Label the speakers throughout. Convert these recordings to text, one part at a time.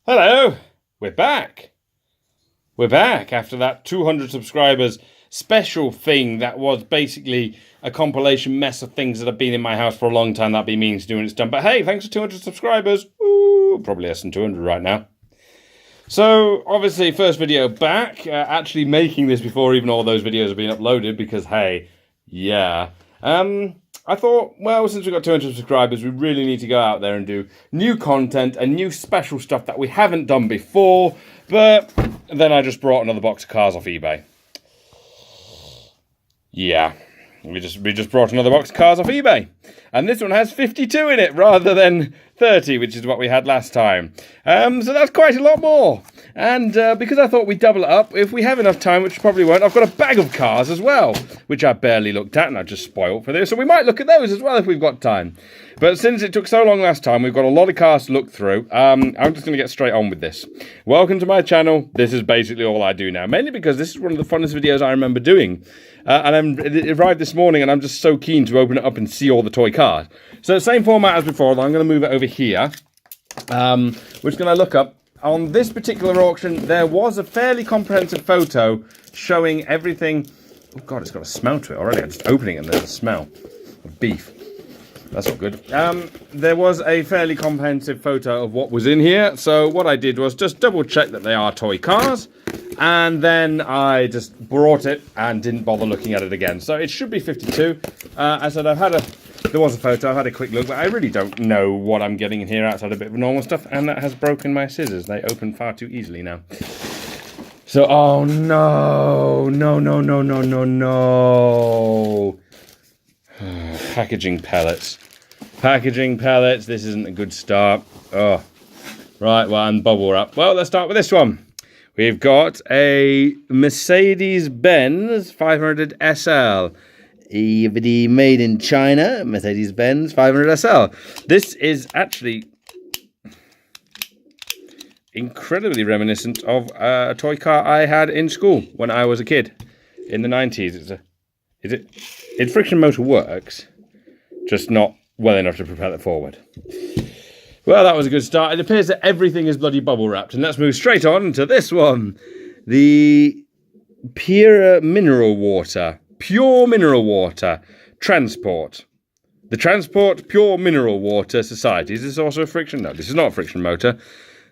Speaker 1: Hello, we're back. We're back after that 200 subscribers special thing that was basically a compilation mess of things that have been in my house for a long time. That'd be means doing it's done. But hey, thanks for 200 subscribers. Ooh, probably less than 200 right now. So, obviously, first video back. Actually making this before even all those videos have been uploaded because, hey, yeah. I thought, well, since we've got 200 subscribers, we really need to go out there and do new content and new special stuff that we haven't done before. But then I just brought another box of cars off eBay. Yeah, we just brought another box of cars off eBay. And this one has 52 in it rather than 30, which is what we had last time. So that's quite a lot more. And because I thought we'd double it up, if we have enough time, which probably won't, I've got a bag of cars as well, which I barely looked at and I just spoiled for this. So we might look at those as well if we've got time. But since it took so long last time, we've got a lot of cars to look through. I'm just going to get straight on with this. Welcome to my channel. This is basically all I do now, mainly because this is one of the funnest videos I remember doing. And it arrived this morning and I'm just so keen to open it up and see all the toy cars. So same format as before, I'm going to move it over here. We're just going to look up. On this particular auction, there was a fairly comprehensive photo showing everything. Oh God, it's got a smell to it already. I'm just opening it and there's a smell of beef. That's not good. There was a fairly comprehensive photo of what was in here. So what I did was just double check that they are toy cars. And then I just brought it and didn't bother looking at it again. So it should be 52. I said there was a photo, I've had a quick look, but I really don't know what I'm getting in here outside a bit of normal stuff. And that has broken my scissors. They open far too easily now. So, oh no. Packaging pellets. Packaging pellets. This isn't a good start. Oh, right. Well, and bubble wrap. Well, let's start with this one. We've got a Mercedes-Benz 500 SL. Made in China. Mercedes-Benz 500 SL. This is actually incredibly reminiscent of a toy car I had in school when I was a kid in the 90s. Its friction motor works, just not well enough to propel it forward. Well, that was a good start. It appears that everything is bloody bubble wrapped, and let's move straight on to this one. The Pure Mineral Water Transport. The Transport Pure Mineral Water Society. Is this also a friction? No, this is not a friction motor.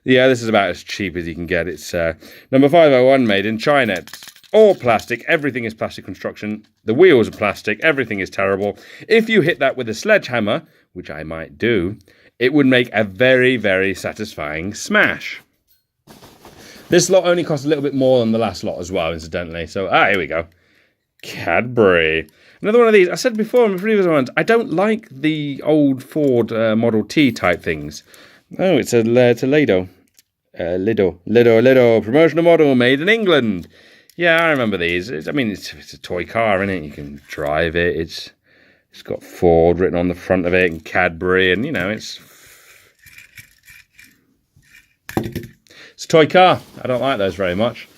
Speaker 1: Yeah, this is about as cheap as you can get. It's number 501, made in China. It's all plastic. Everything is plastic construction. The wheels are plastic. Everything is terrible. If you hit that with a sledgehammer, which I might do, it would make a very, very satisfying smash. This lot only costs a little bit more than the last lot as well, incidentally. So, here we go. Cadbury. Another one of these. I said before in the previous ones, I don't like the old Ford Model T type things. Oh, it's a Lido. Lido. Promotional model made in England. Yeah, I remember these. It's a toy car, isn't it? You can drive it. It's got Ford written on the front of it and Cadbury, and it's a toy car. I don't like those very much.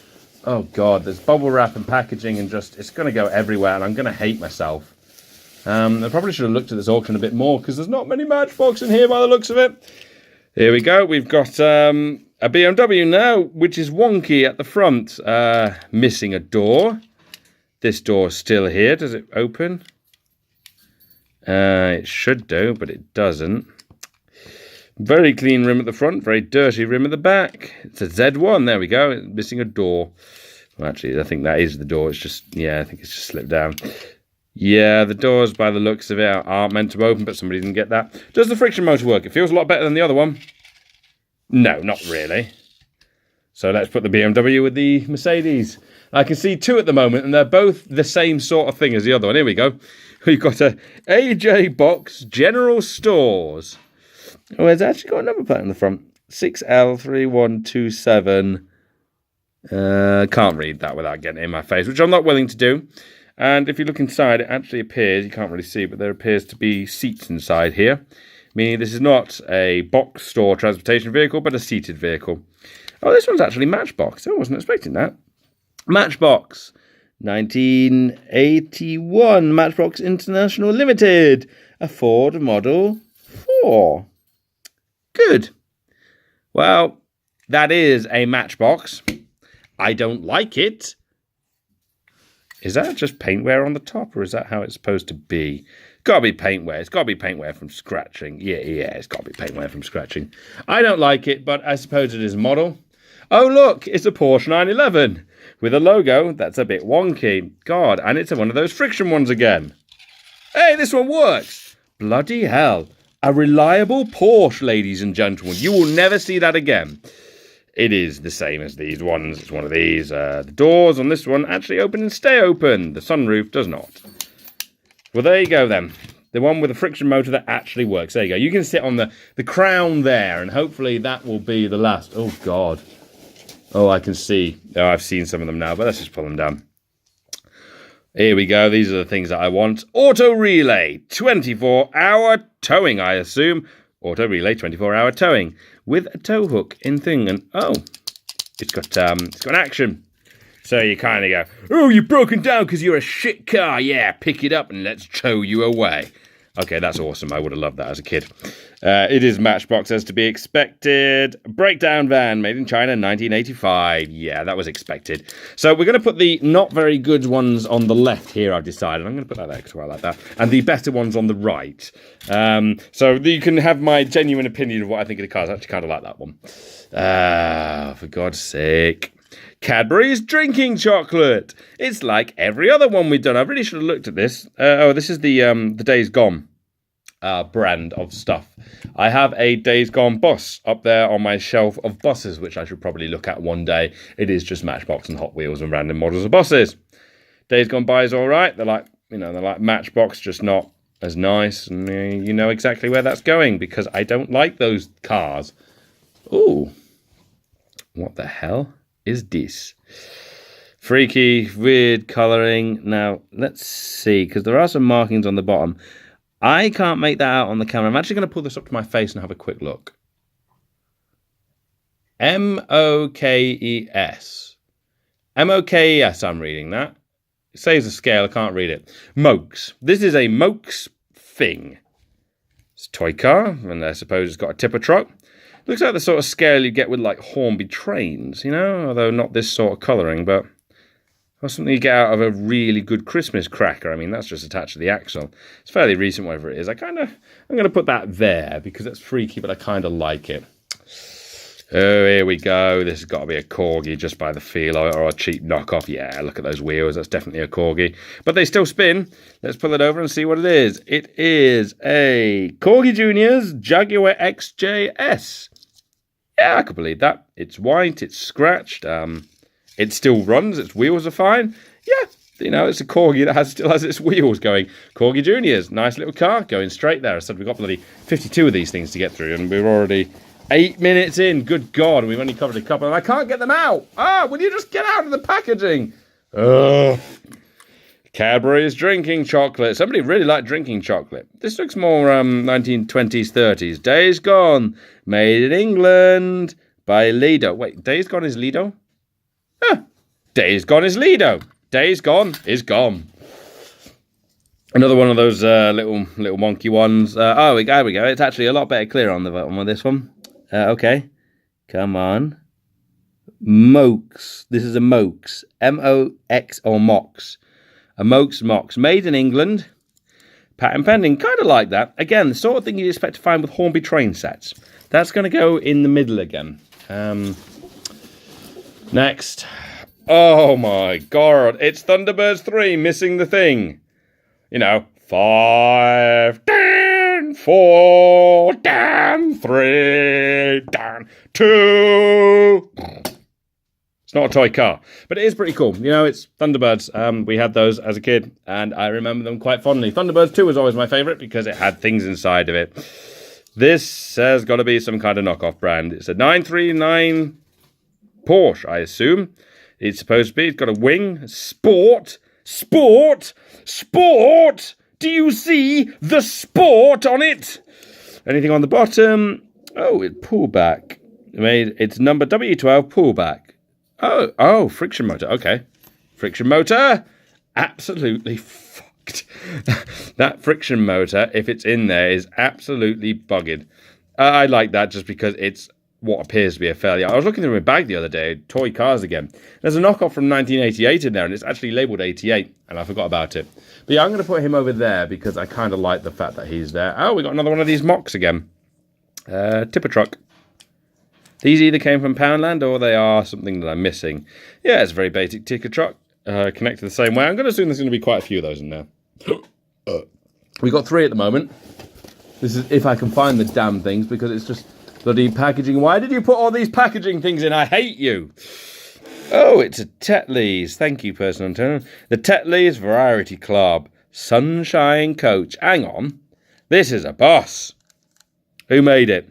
Speaker 1: Oh God, there's bubble wrap and packaging and it's going to go everywhere, and I'm going to hate myself. I probably should have looked at this auction a bit more because there's not many Matchbox in here by the looks of it. Here we go. We've got a BMW now, which is wonky at the front, missing a door. This door's still here. Does it open? It should do, but it doesn't. Very clean rim at the front, very dirty rim at the back. It's a Z1, there we go, it's missing a door. Well, actually, I think that is the door, it's just, yeah, I think it's just slipped down. Yeah, the doors, by the looks of it, aren't meant to open, but somebody didn't get that. Does the friction motor work? It feels a lot better than the other one. No, not really. So let's put the BMW with the Mercedes. I can see two at the moment, and they're both the same sort of thing as the other one. Here we go. We've got a AJ Box General Stores. Oh, it's actually got a number plate on the front. 6L3127. Can't read that without getting it in my face, which I'm not willing to do. And if you look inside, it actually appears, you can't really see, but there appears to be seats inside here. Meaning this is not a box store transportation vehicle, but a seated vehicle. Oh, this one's actually Matchbox. I wasn't expecting that. Matchbox. 1981. Matchbox International Limited. A Ford Model 4. Good. Well, That is a Matchbox. I don't like it. Is that just paintwear on the top, or is that how it's supposed to be? Gotta be paintwear. It's gotta be paintwear from scratching. Yeah, it's gotta be paintwear from scratching. I don't like it, but I suppose it is a model. Oh, look, it's a Porsche 911 with a logo that's a bit wonky. God, and it's one of those friction ones again. Hey, this one works. Bloody hell. A reliable Porsche, ladies and gentlemen. You will never see that again. It is the same as these ones. It's one of these. The doors on this one actually open and stay open. The sunroof does not. Well, there you go then. The one with the friction motor that actually works. There you go. You can sit on the crown there, and hopefully that will be the last. Oh, God. Oh, I can see. Oh, I've seen some of them now, but let's just pull them down. Here we go. These are the things that I want. Auto relay. 24-hour towing, I assume. Auto relay, 24-hour towing. With a tow hook in thing. And, oh, it's got an action. So you kind of go, oh, you've broken down because you're a shit car. Yeah, pick it up and let's tow you away. Okay, that's awesome. I would have loved that as a kid. It is Matchbox as to be expected. Breakdown van, made in China, 1985. Yeah, that was expected. So we're going to put the not very good ones on the left here, I've decided. I'm going to put that there because I like that. And the better ones on the right. So you can have my genuine opinion of what I think of the cars. I actually kind of like that one. For God's sake. Cadbury's drinking chocolate. It's like every other one we've done. I really should have looked at this. This is the Days Gone brand of stuff. I have a Days Gone bus up there on my shelf of buses, which I should probably look at one day. It is just Matchbox and Hot Wheels and random models of buses. Days Gone By is all right. They're like Matchbox, just not as nice. And you know exactly where that's going because I don't like those cars. Ooh, what the hell is this? Freaky, weird colouring. Now, let's see, because there are some markings on the bottom. I can't make that out on the camera. I'm actually going to pull this up to my face and have a quick look. M-O-K-E-S. M-O-K-E-S, I'm reading that. It says a scale, I can't read it. Mokes. This is a Mokes thing. It's a toy car, and I suppose it's got a tipper truck. Looks like the sort of scale you get with, like, Hornby trains, you know? Although not this sort of colouring, but or something you get out of a really good Christmas cracker. I mean, that's just attached to the axle. It's fairly recent, whatever it is. I'm going to put that there because that's freaky, but I kind of like it. Oh, here we go. This has got to be a Corgi just by the feel of it, or a cheap knockoff. Yeah, look at those wheels. That's definitely a Corgi. But they still spin. Let's pull it over and see what it is. It is a Corgi Junior's Jaguar XJS. Yeah, I could believe that. It's white, it's scratched, it still runs, its wheels are fine. Yeah, you know, it's a Corgi that still has its wheels going. Corgi Juniors, nice little car, going straight there. I said we've got bloody 52 of these things to get through, and we're already 8 minutes in. Good God, and we've only covered a couple, and I can't get them out. Will you just get out of the packaging? Ugh. Cadbury's drinking chocolate. Somebody really liked drinking chocolate. This looks more 1920s, 30s. Days Gone. Made in England by Lido. Wait, Days Gone is Lido? Days Gone is Lido. Days Gone is gone. Another one of those little wonky ones. There we go. It's actually a lot better clear on the bottom of this one. Okay. Come on. Mokes. This is a Mokes. M-O-X or Mox. A Mox. Made in England. Patent pending. Kind of like that. Again, the sort of thing you'd expect to find with Hornby train sets. That's going to go in the middle again. Next. Oh my God. It's Thunderbirds 3 missing the thing. You know, 5, down, 4, down, 3, down, 2. It's not a toy car, but it is pretty cool. You know, it's Thunderbirds. We had those as a kid, and I remember them quite fondly. Thunderbirds 2 was always my favourite because it had things inside of it. This has got to be some kind of knockoff brand. It's a 939 Porsche, I assume. It's supposed to be. It's got a wing. Sport. Do you see the sport on it? Anything on the bottom? Oh, it pull back. It's number W12 pullback. Oh, friction motor. Okay. Friction motor. Absolutely fucked. That friction motor, if it's in there, is absolutely buggered. I like that just because it's what appears to be a fairly... I was looking through my bag the other day, toy cars again. There's a knockoff from 1988 in there, and it's actually labelled 88, and I forgot about it. But yeah, I'm going to put him over there because I kind of like the fact that he's there. Oh, we got another one of these mocks again. Tipper truck. These either came from Poundland or they are something that I'm missing. Yeah, it's a very basic ticker truck, connected the same way. I'm going to assume there's going to be quite a few of those in there. We've got 3 at the moment. This is if I can find the damn things, because it's just bloody packaging. Why did you put all these packaging things in? I hate you. Oh, it's a Tetley's. Thank you, person on turn. The Tetley's Variety Club Sunshine Coach. Hang on. This is a boss. Who made it?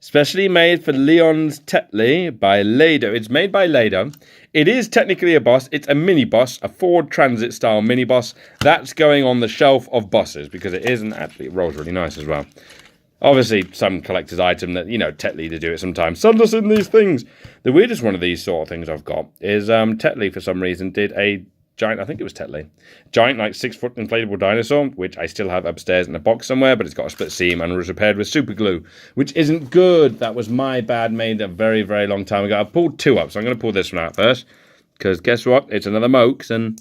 Speaker 1: Specially made for Leon's Tetley by Lado. It's made by Lado. It is technically a boss. It's a mini boss, a Ford Transit style mini boss. That's going on the shelf of bosses because it isn't actually. It rolls really nice as well. Obviously, some collector's item that, you know, Tetley to do it sometimes. Send us in these things. The weirdest one of these sort of things I've got is Tetley, for some reason, did a giant, I think it was Tetley, giant, like 6-foot inflatable dinosaur, which I still have upstairs in a box somewhere, but it's got a split seam and was repaired with super glue, which isn't good. That was my bad, made a very, very long time ago. I pulled 2 up, so I'm going to pull this one out first, because guess what? It's another Mokes and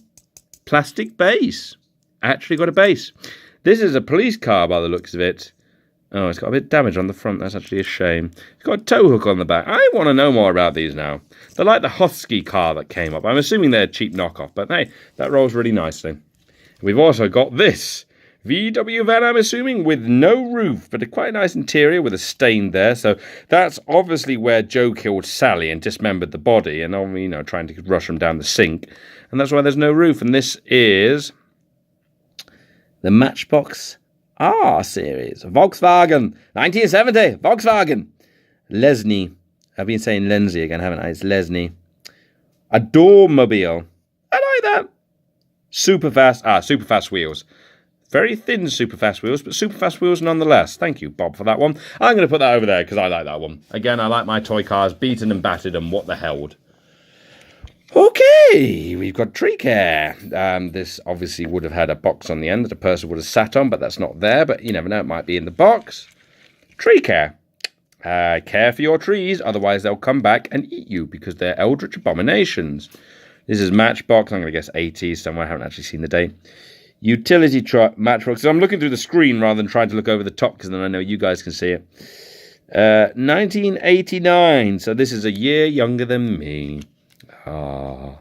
Speaker 1: plastic base. I actually got a base. This is a police car by the looks of it. Oh, it's got a bit of damage on the front. That's actually a shame. It's got a tow hook on the back. I want to know more about these now. They're like the Husky car that came up. I'm assuming they're a cheap knockoff, but hey, that rolls really nicely. We've also got this VW van, I'm assuming, with no roof, but a quite nice interior with a stain there. So that's obviously where Joe killed Sally and dismembered the body, and you know, trying to rush him down the sink. And that's why there's no roof. And this is the Matchbox R series. Volkswagen. 1970. Volkswagen. Lesney. I've been saying Lenzi again, haven't I? It's Lesney. A Doormobile. I like that. Super fast wheels. Very thin super fast wheels, but super fast wheels nonetheless. Thank you, Bob, for that one. I'm going to put that over there because I like that one. Again, I like my toy cars beaten and battered and what the hell. Okay, we've got tree care. This obviously would have had a box on the end that a person would have sat on, but that's not there. But you never know, it might be in the box. Tree care. Care for your trees, otherwise they'll come back and eat you because they're eldritch abominations. This is Matchbox. I'm going to guess 80s somewhere. I haven't actually seen the date. Utility truck Matchbox. So I'm looking through the screen rather than trying to look over the top because then I know you guys can see it. 1989. So this is a year younger than me. Ah,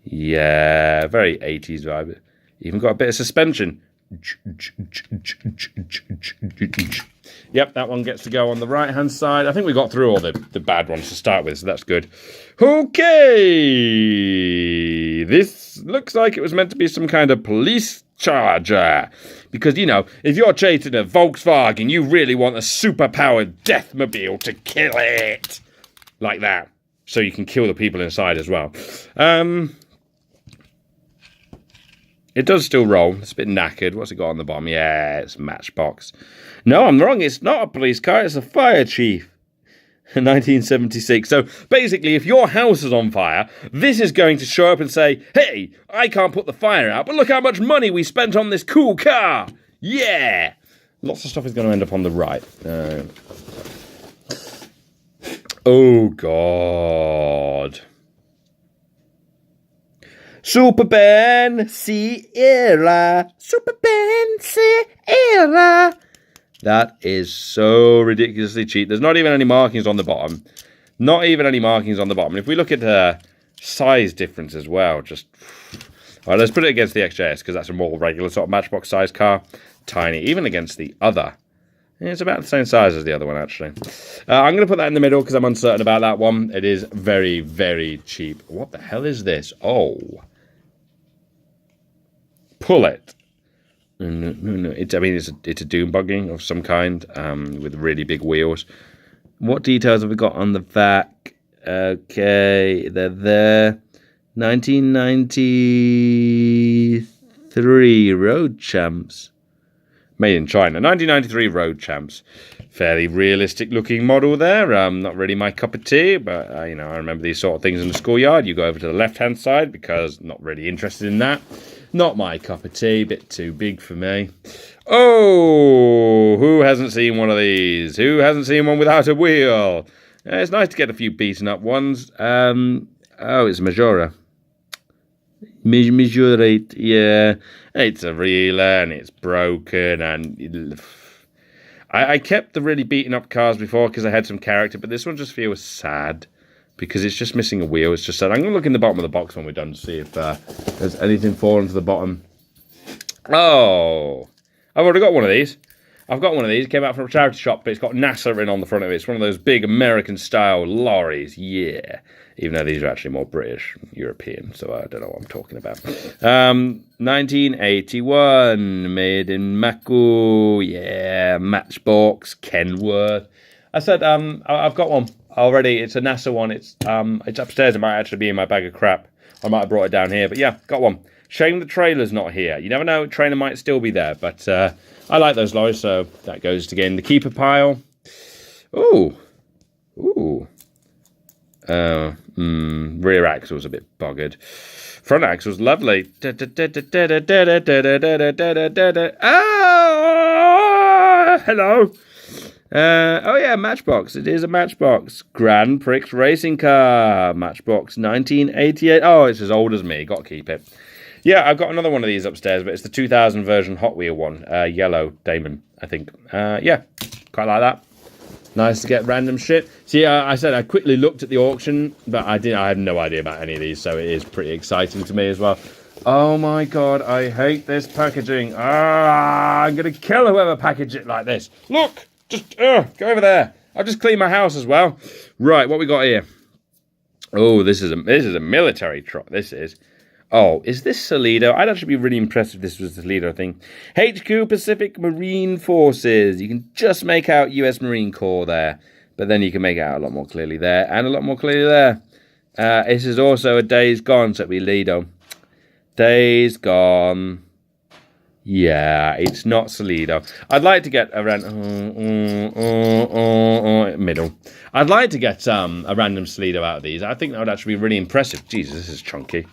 Speaker 1: yeah, very 80s vibe. Even got a bit of suspension. Yep, that one gets to go on the right-hand side. I think we got through all the bad ones to start with, so that's good. Okay, this looks like it was meant to be some kind of police charger. Because, you know, if you're chasing a Volkswagen, you really want a super-powered deathmobile to kill it. Like that. So you can kill the people inside as well. It does still roll. It's a bit knackered. What's it got on the bottom? Yeah, it's Matchbox. No, I'm wrong. It's not a police car. It's a fire chief. 1976. So basically, if your house is on fire, this is going to show up and say, hey, I can't put the fire out, but look how much money we spent on this cool car. Yeah. Lots of stuff is going to end up on the right. Oh, God. Super Ben Sierra. Super Ben Sierra. That is so ridiculously cheap. There's not even any markings on the bottom. Not even any markings on the bottom. If we look at the size difference as well, just... All right, let's put it against the XJS because that's a more regular sort of Matchbox size car. Tiny. Even against the other. It's about the same size as the other one, actually. I'm going to put that in the middle because I'm uncertain about that one. It is very, very cheap. What the hell is this? Oh. Pull it. No. It's a dune buggy of some kind with really big wheels. What details have we got on the back? Okay, they're there. 1993 Road Champs. Made in China. 1993 Road Champs. Fairly realistic looking model there. Not really my cup of tea, but I remember these sort of things in the schoolyard. You go over to the left-hand side because not really interested in that. Not my cup of tea. Bit too big for me. Oh, who hasn't seen one of these? Who hasn't seen one without a wheel? It's nice to get a few beaten up ones. It's Majora. Majorate, yeah. It's a reeler and it's broken and... I kept the really beaten up cars before because I had some character, but this one just feels sad because it's just missing a wheel. It's just sad. I'm going to look in the bottom of the box when we're done to see if there's anything fallen to the bottom. Oh, I've already got one of these. I've got one of these. It came out from a charity shop, but it's got NASA written on the front of it. It's one of those big American-style lorries. Yeah. Even though these are actually more British, European, so I don't know what I'm talking about. 1981, made in Mako. Yeah, Matchbox, Kenworth. I said, I've got one already. It's a NASA one. It's upstairs. It might actually be in my bag of crap. I might have brought it down here, but yeah, got one. Shame the trailer's not here. You never know, trailer might still be there, but I like those lorries, so that goes to get in the keeper pile. Ooh. Rear axle's a bit buggered. Front axle's lovely. Hello. Oh yeah, Matchbox. It is a Matchbox. Grand Prix racing car. Matchbox 1988. Oh, it's as old as me. Got to keep it. Yeah, I've got another one of these upstairs, but it's the 2000 version Hot Wheel one. Yellow Damon, I think. Yeah, quite like that. Nice to get random shit. See, I said I quickly looked at the auction, but I had no idea about any of these, so it is pretty exciting to me as well. Oh my god, I hate this packaging. I'm going to kill whoever packaged it like this. Look, just go over there. I'll just clean my house as well. Right, what we got here? Oh, this is a military truck. This is. Oh, is this Solido? I'd actually be really impressed if this was the Solido thing. HQ Pacific Marine Forces. You can just make out US Marine Corps there. But then you can make it out a lot more clearly there. And a lot more clearly there. This is also a Days Gone, so it'll be Lido. Days Gone. Yeah, it's not Solido. I'd like to get a middle. I'd like to get a random Solido out of these. I think that would actually be really impressive. Jesus, this is chunky.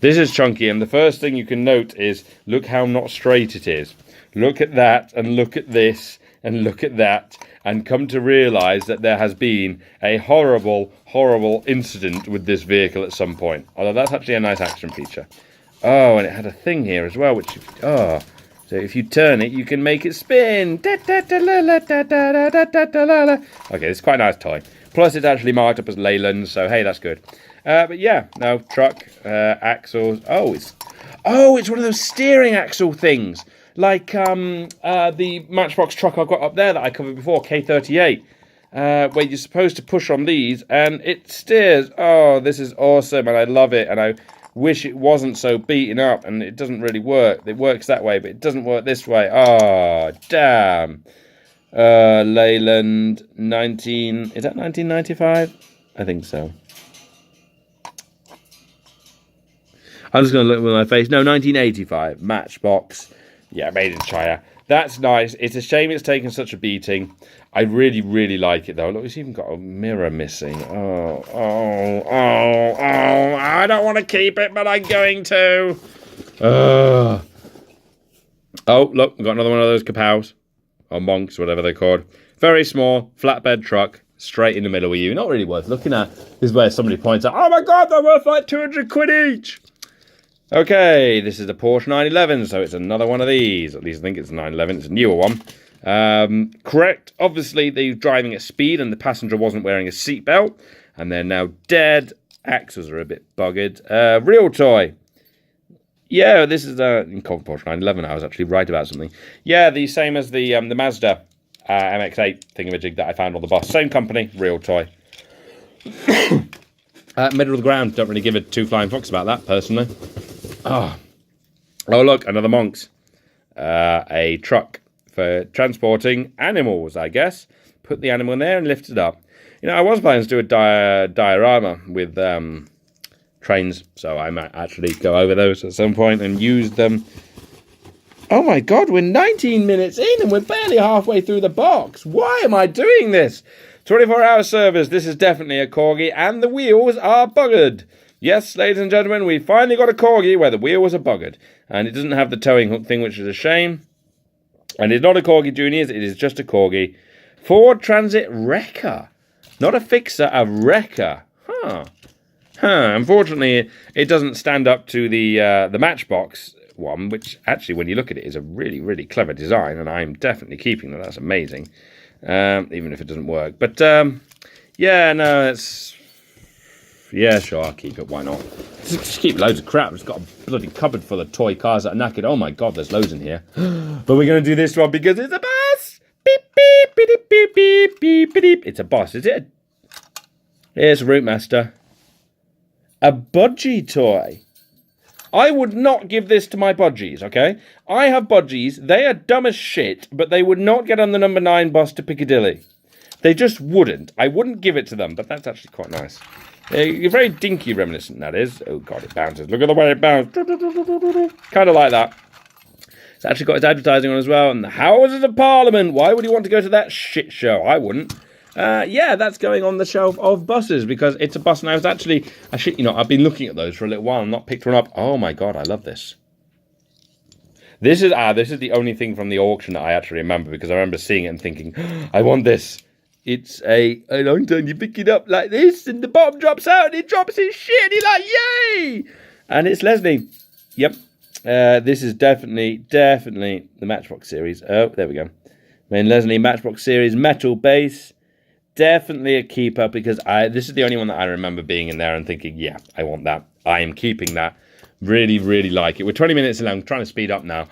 Speaker 1: This is chunky, and the first thing you can note is, look how not straight it is. Look at that, and look at this, and look at that, and come to realise that there has been a horrible, horrible incident with this vehicle at some point. Although that's actually a nice action feature. Oh, and it had a thing here as well, which, so if you turn it, you can make it spin. Okay, it's quite a nice toy. Plus, it's actually marked up as Leyland, so hey, that's good. But yeah, no, truck, axles. Oh, it's one of those steering axle things. Like the Matchbox truck I've got up there that I covered before, K38. Where you're supposed to push on these, and it steers. Oh, this is awesome, and I love it, and I wish it wasn't so beaten up, and it doesn't really work. It works that way, but it doesn't work this way. Oh, damn. Leyland, is that 1995? I think so. I'm just going to look with my face. No, 1985. Matchbox. Yeah, made in China. That's nice. It's a shame it's taken such a beating. I really, really like it, though. Look, it's even got a mirror missing. Oh. I don't want to keep it, but I'm going to. Oh, look, we've got another one of those kapows. Or monks, whatever they're called. Very small, flatbed truck. Straight in the middle with you. Not really worth looking at. This is where somebody points out, oh my god, they're worth like 200 quid each. Okay, this is the Porsche 911, so it's another one of these. At least I think it's a 911. It's a newer one. Correct. Obviously, they're driving at speed and the passenger wasn't wearing a seatbelt. And they're now dead. Axles are a bit buggered. Real toy. Yeah, this is in Porsche 911. I was actually right about something. Yeah, the same as the Mazda MX-8 thingamajig that I found on the bus. Same company, real toy. Middle of the ground. Don't really give a two flying fucks about that, personally. Oh, look, another Monks. A truck for transporting animals, I guess. Put the animal in there and lift it up. You know, I was planning to do a diorama with trains, so I might actually go over those at some point and use them. Oh my god, we're 19 minutes in and we're barely halfway through the box. Why am I doing this? 24-hour service. This is definitely a Corgi, and the wheels are buggered. Yes, ladies and gentlemen, we finally got a Corgi where the wheels are buggered. And it doesn't have the towing hook thing, which is a shame. And it's not a Corgi Juniors, it is just a Corgi. Ford Transit Wrecker. Not a fixer, a wrecker. Huh. Unfortunately, it doesn't stand up to the Matchbox one, which actually, when you look at it, is a really, really clever design, and I'm definitely keeping that. That's amazing, even if it doesn't work. But yeah, no, it's sure, I'll keep it. Why not? Just keep loads of crap. It's got a bloody cupboard full of toy cars that are knackered. Oh my god, there's loads in here. But we're gonna do this one because it's a boss. Beep beep beep beep beep beep beep. It's a boss, is it? Here's Route Master. A budgie toy. I would not give this to my budgies, okay? I have budgies. They are dumb as shit, but they would not get on the number 9 bus to Piccadilly. They just wouldn't. I wouldn't give it to them, but that's actually quite nice. Very dinky reminiscent, that is. Oh, God, it bounces. Look at the way it bounces. Kind of like that. It's actually got its advertising on as well. And the Houses of Parliament. Why would you want to go to that shit show? I wouldn't. Yeah, that's going on the shelf of buses because it's a bus, and I was actually, I've been looking at those for a little while and not picked one up. Oh my god, I love this. This is the only thing from the auction that I actually remember because I remember seeing it and thinking, I want this. It's a long time you pick it up like this, and the bottom drops out, and it drops his shit, and you're like, yay! And it's Leslie. Yep. This is definitely the Matchbox series. Oh, there we go. Main Leslie Matchbox series metal base. Definitely a keeper because this is the only one that I remember being in there and thinking, yeah, I want that. I am keeping that. Really, really like it. We're 20 minutes in. I'm trying to speed up now.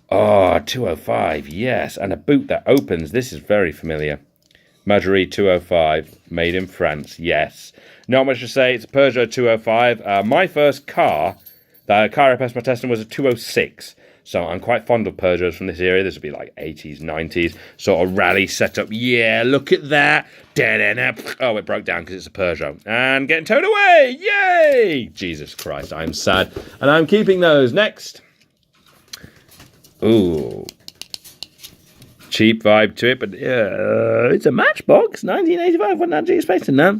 Speaker 1: Oh, 205, yes. And a boot that opens. This is very familiar. Majorie 205, made in France, yes. Not much to say. It's a Peugeot 205. My first car, the car I passed my testing was a 206. So I'm quite fond of Peugeots from this era. This would be like 80s, 90s, sort of rally setup. Yeah, look at that. Oh, it broke down because it's a Peugeot. And getting towed away. Yay! Jesus Christ, I'm sad. And I'm keeping those. Next. Ooh. Cheap vibe to it, but it's a Matchbox. 1985. Wasn't actually expecting that.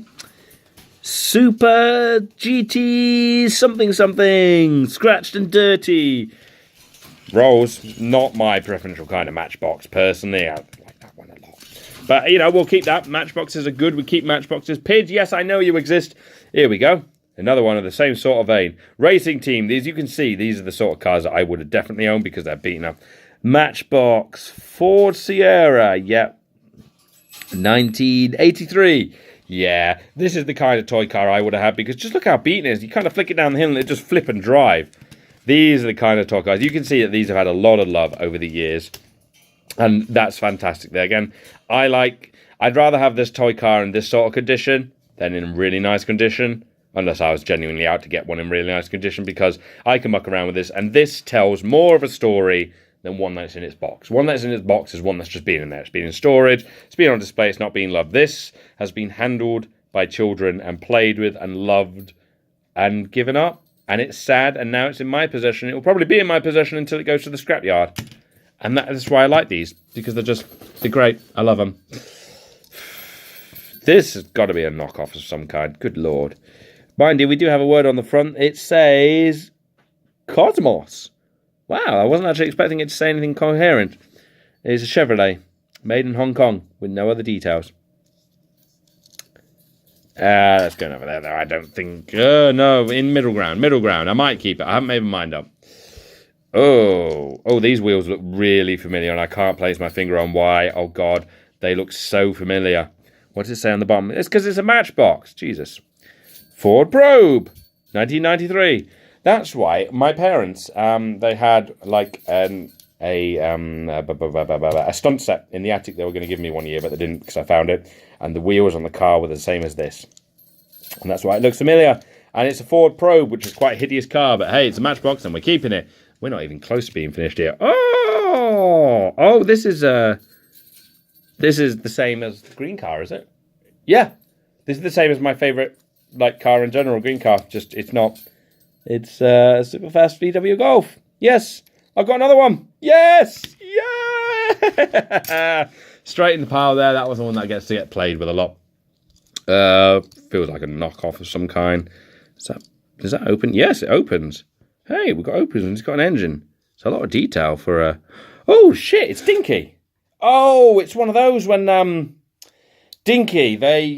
Speaker 1: Super GT something. Scratched and dirty. Rolls, not my preferential kind of Matchbox, personally. I like that one a lot. But, we'll keep that. Matchboxes are good. We keep Matchboxes. PID, yes, I know you exist. Here we go. Another one of the same sort of vein. Racing Team. These, you can see, these are the sort of cars that I would have definitely owned because they're beaten up. Matchbox. Ford Sierra. Yep. 1983. Yeah. This is the kind of toy car I would have had because just look how beaten it is. You kind of flick it down the hill and it just flip and drive. These are the kind of toy cars. You can see that these have had a lot of love over the years. And that's fantastic there. Again, I'd rather have this toy car in this sort of condition than in really nice condition. Unless I was genuinely out to get one in really nice condition because I can muck around with this. And this tells more of a story than one that's in its box. One that's in its box is one that's just been in there. It's been in storage. It's been on display. It's not being loved. This has been handled by children and played with and loved and given up. And it's sad, and now it's in my possession. It will probably be in my possession until it goes to the scrapyard. And that's why I like these, because they're great. I love them. This has got to be a knockoff of some kind. Good Lord. Mind you, we do have a word on the front. It says Cosmos. Wow, I wasn't actually expecting it to say anything coherent. It is a Chevrolet, made in Hong Kong, with no other details. Let's go over there, though. I don't think... no, in middle ground. I might keep it. I haven't made my mind up. Oh, these wheels look really familiar, and I can't place my finger on why. Oh, God, they look so familiar. What does it say on the bottom? It's because it's a Matchbox. Jesus. Ford Probe, 1993. That's why my parents, they had, like, a stunt set in the attic they were going to give me one year, but they didn't because I found it. And the wheels on the car were the same as this. And that's why it looks familiar. And it's a Ford Probe, which is quite a hideous car. But hey, it's a Matchbox and we're keeping it. We're not even close to being finished here. Oh, this is the same as the green car, is it? Yeah. This is the same as my favourite car in general, green car. Just, it's not. It's a super fast VW Golf. Yes. I've got another one. Yes. Yeah. Straight in the pile there. That was the one that gets to get played with a lot. Feels like a knockoff of some kind. Does that open? Yes, it opens. Hey, we've got opens and it's got an engine. It's a lot of detail for a... Oh, shit, it's dinky. Oh, it's one of those when Dinky, they,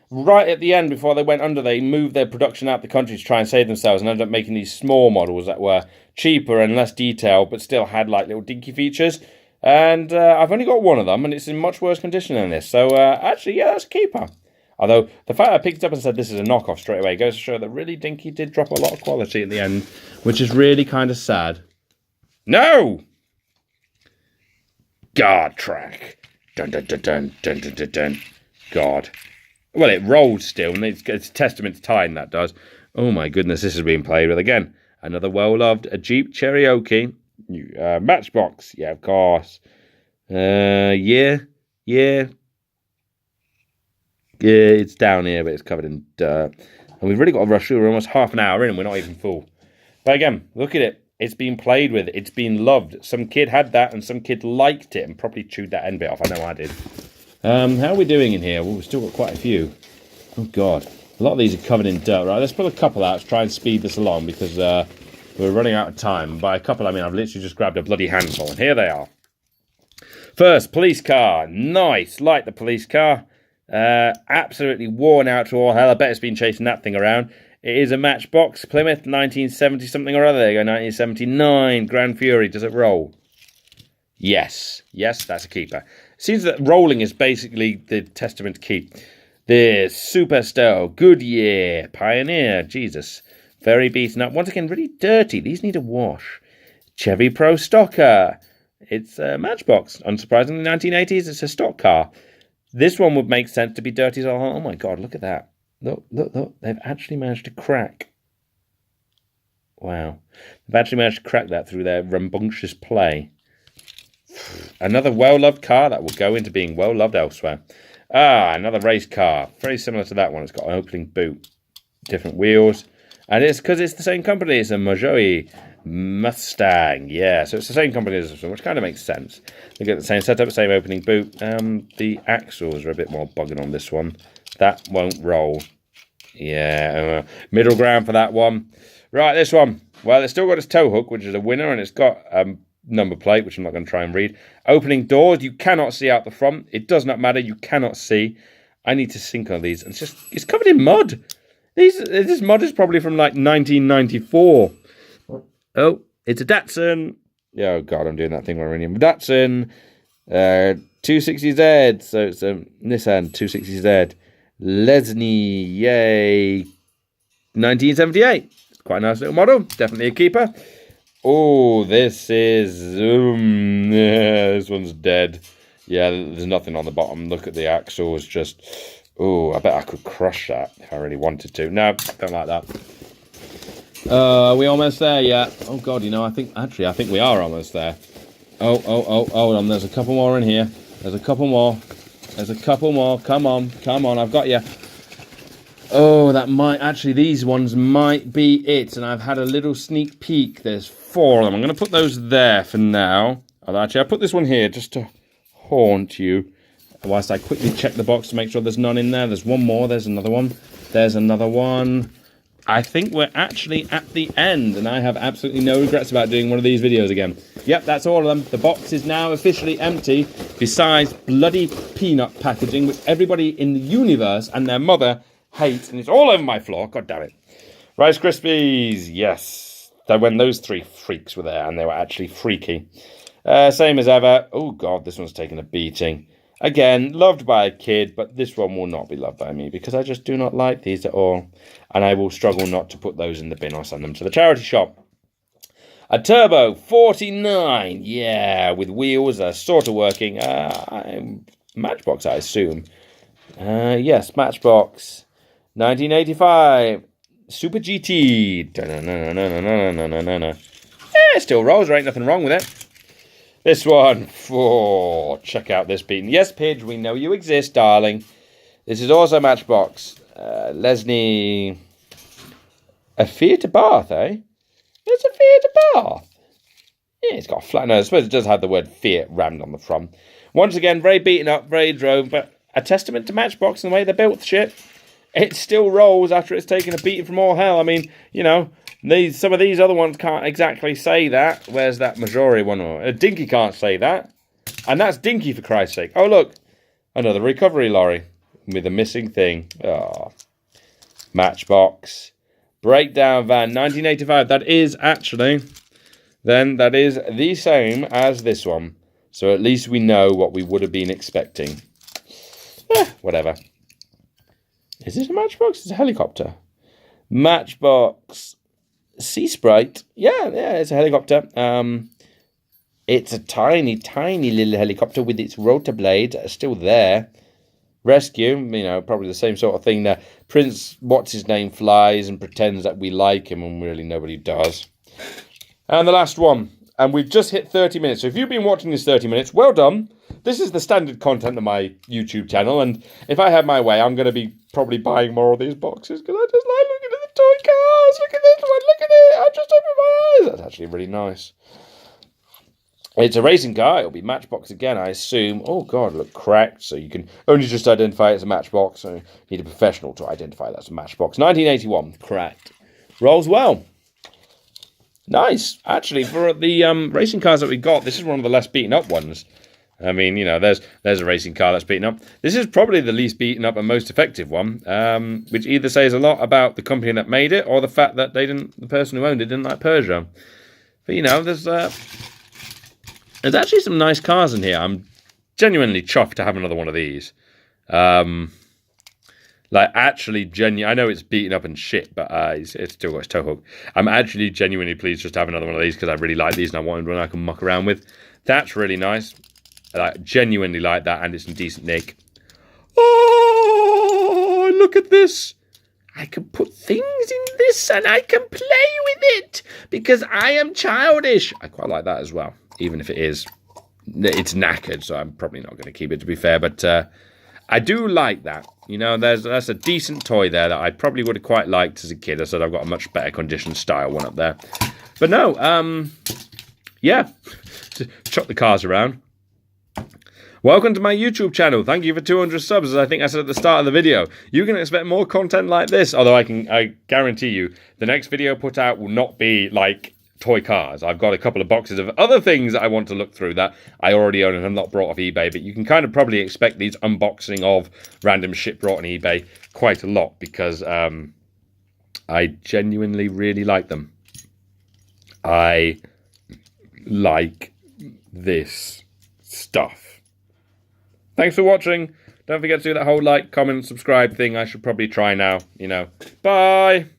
Speaker 1: right at the end, before they went under, they moved their production out the country to try and save themselves and ended up making these small models that were cheaper and less detailed, but still had, like, little dinky features. And I've only got one of them, and it's in much worse condition than this. So, actually, yeah, that's a keeper. Although, the fact I picked it up and said this is a knockoff straight away goes to show that really Dinky did drop a lot of quality at the end, which is really kind of sad. No! Guard track. Dun dun dun dun dun dun dun dun. God. Well, it rolls still, and it's a testament to time, that does. Oh my goodness, this is being played with again. Another well-loved, a Jeep Cherokee. Matchbox, yeah, of course. Yeah, it's down here, but it's covered in dirt. And we've really got to rush through. We're almost half an hour in, and we're not even full. But again, look at it. It's been played with. It's been loved. Some kid had that, and some kid liked it, and probably chewed that end bit off. I know I did. How are we doing in here? Well, we've still got quite a few. Oh, God. A lot of these are covered in dirt. Right, let's pull a couple out to try and speed this along, because we're running out of time. By a couple, I mean I've literally just grabbed a bloody handful, and here they are. First, police car. Nice. Like the police car. Absolutely worn out to all hell. I bet it's been chasing that thing around. It is a Matchbox Plymouth 1970 something or other. There you go, 1979 Grand Fury. Does it roll? Yes, that's a keeper. Seems that rolling is basically the testament to keep. The Super Stowe Goodyear Pioneer. Jesus, very beaten up. Once again, really dirty. These need a wash. Chevy Pro Stocker. It's a Matchbox. Unsurprisingly, 1980s. It's a stock car. This one would make sense to be dirty as well. Oh my God, look at that. Look. They've actually managed to crack. Wow. They've actually managed to crack that through their rambunctious play. Another well-loved car that will go into being well-loved elsewhere. Another race car. Very similar to that one. It's got an opening boot. Different wheels. And it's because it's the same company. It's a Majoi Mustang. Yeah, so it's the same company as this one, which kind of makes sense. They get the same setup, same opening boot. The axles are a bit more bugging on this one. That won't roll. Yeah, middle ground for that one. Right, this one. Well, it's still got its tow hook, which is a winner, and it's got number plate, which I'm not going to try and read. Opening doors, you cannot see out the front. It does not matter, you cannot see. I need to sync on these. It's covered in mud. This mud is probably from like 1994. Oh, it's a Datsun. Oh God, I'm doing that thing where I'm reading. Datsun 260Z. So it's a Nissan 260Z. Lesney, yay. 1978. It's quite a nice little model. Definitely a keeper. Oh, this is... this one's dead. Yeah, there's nothing on the bottom. Look at the axles. Just... Oh, I bet I could crush that if I really wanted to. No, don't like that. Are we almost there yet? Oh, God, I think we are almost there. Oh, hold on. There's a couple more in here. There's a couple more. Come on, I've got you. Oh, these ones might be it. And I've had a little sneak peek. There's 4 of them. I'm going to put those there for now. I'll put this one here just to haunt you. Whilst I quickly check the box to make sure there's none in there. There's one more. There's another one. There's another one. I think we're actually at the end, and I have absolutely no regrets about doing one of these videos again. Yep, that's all of them. The box is now officially empty, besides bloody peanut packaging, which everybody in the universe and their mother hates, and it's all over my floor. God damn it. Rice Krispies, yes. When those 3 freaks were there, and they were actually freaky. Same as ever. Oh, God, this one's taken a beating. Again, loved by a kid, but this one will not be loved by me because I just do not like these at all. And I will struggle not to put those in the bin or send them to the charity shop. A Turbo 49, yeah, with wheels sort of working. Matchbox, I assume. Yes, Matchbox. 1985. Super GT. Yeah, it still rolls. There ain't nothing wrong with it. This one, check out this beating. Yes, Pidge, we know you exist, darling. This is also Matchbox. Lesney. A Fiat Abarth, eh? It's a Fiat Abarth. Yeah, it's got a flat nose. I suppose it does have the word Fiat rammed on the front. Once again, very beaten up, very drove, but a testament to Matchbox and the way they built the shit. It still rolls after it's taken a beating from all hell. I mean, some of these other ones can't exactly say that. Where's that Majori one? Dinky can't say that. And that's Dinky, for Christ's sake. Oh, look. Another recovery lorry with a missing thing. Oh. Matchbox. Breakdown van, 1985. That is actually, then that is the same as this one. So at least we know what we would have been expecting. Whatever. Is it a Matchbox? It's a helicopter. Matchbox. Sea Sprite. Yeah, it's a helicopter. It's a tiny, tiny little helicopter with its rotor blades still there. Rescue, probably the same sort of thing that Prince, what's his name, flies and pretends that we like him when really nobody does. And the last one. And we've just hit 30 minutes. So if you've been watching this 30 minutes, well done. This is the standard content of my YouTube channel. And if I have my way, I'm going to be probably buying more of these boxes because I just like looking at the toy cars. Look at this one. Look at it. I just opened my eyes. That's actually really nice. It's a racing car. It'll be Matchbox again, I assume. Oh, God, look cracked. So you can only just identify it as a Matchbox. So you need a professional to identify that as a Matchbox. 1981. Cracked. Rolls well. Nice. Actually, for the racing cars that we got, this is one of the less beaten up ones. I mean, there's a racing car that's beaten up. This is probably the least beaten up and most effective one, which either says a lot about the company that made it or the fact that the person who owned it didn't like Peugeot. But, there's actually some nice cars in here. I'm genuinely chuffed to have another one of these. Actually, I know it's beaten up and shit, but it's still got its toe hook. I'm actually genuinely pleased just to have another one of these because I really like these and I wanted one I can muck around with. That's really nice. I genuinely like that, and it's in decent nick. Oh, look at this. I can put things in this and I can play with it because I am childish. I quite like that as well, even if it's knackered, so I'm probably not going to keep it, to be fair, but I do like that. That's a decent toy there that I probably would have quite liked as a kid. I said I've got a much better condition style one up there. But no, yeah, chuck the cars around. Welcome to my YouTube channel. Thank you for 200 subs, as I think I said at the start of the video. You can expect more content like this, although I guarantee you the next video put out will not be like toy cars. I've got a couple of boxes of other things that I want to look through that I already own and have not brought off eBay, but you can kind of probably expect these unboxing of random shit brought on eBay quite a lot because I genuinely really like them. I like this stuff. Thanks for watching. Don't forget to do that whole like, comment, subscribe thing. I should probably try now, Bye!